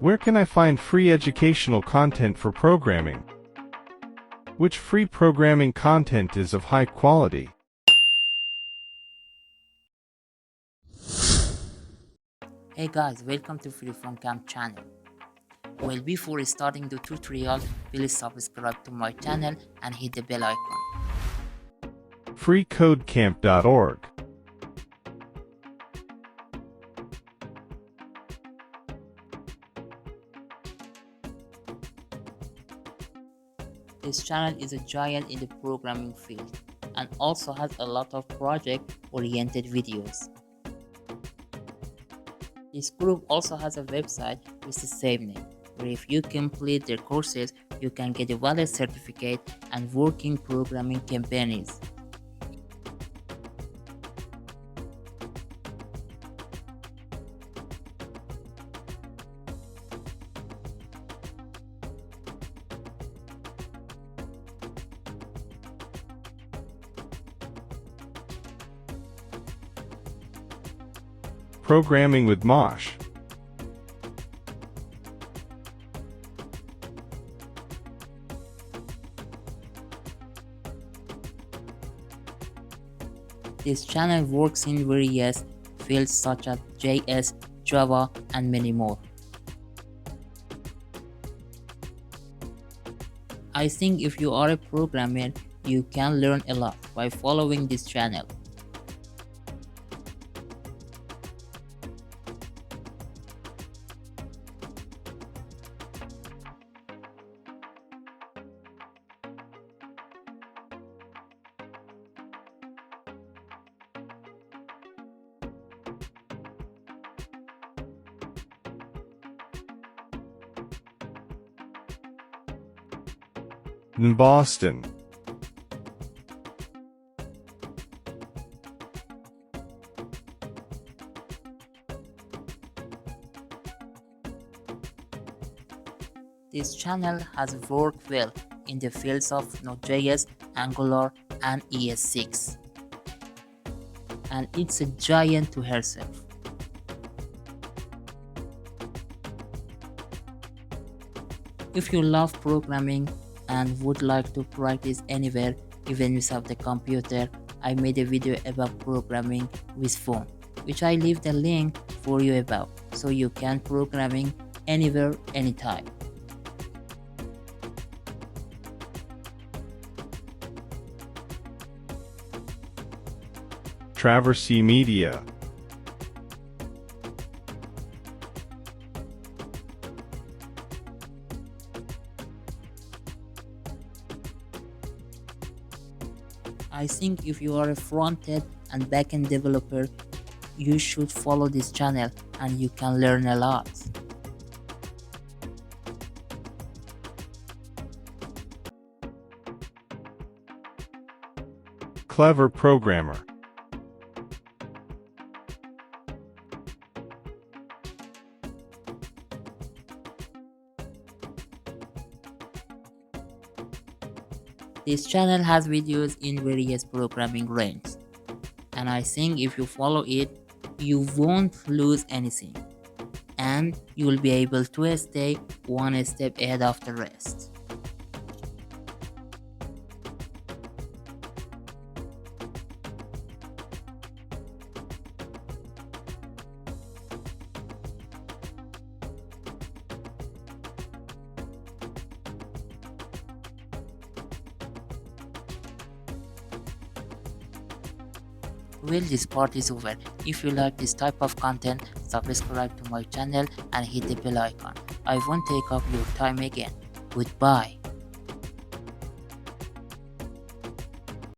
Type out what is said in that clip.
Where can I find free educational content for programming? Which free programming content is of high quality? Hey guys, welcome to Free From Camp channel. Well, before starting the tutorial, please subscribe to my channel and hit the bell icon. freecodecamp.org. This channel is a giant in the programming field and also has a lot of project-oriented videos. This group also has a website with the same name, where if you complete their courses, you can get a valid certificate and working programming companies. Programming with Mosh. This channel works in various fields such as JS, Java, and many more. I think if you are a programmer, you can learn a lot by following this channel. Thenewboston. This channel has worked well in the fields of Node.js, Angular, and ES6. And it's a giant to herself. If you love programming and would like to practice anywhere, even without the computer, I made a video about programming with phone, which I leave the link for you about, so you can programming anywhere, anytime. Traversy Media. I think if you are a front-end and backend developer, you should follow this channel and you can learn a lot. Clever Programmer. This channel has videos in various programming ranges, and I think if you follow it, you won't lose anything, and you will be able to stay one step ahead of the rest. Well, this part is over. If you like this type of content, subscribe to my channel and hit the bell icon. I won't take up your time again. Goodbye.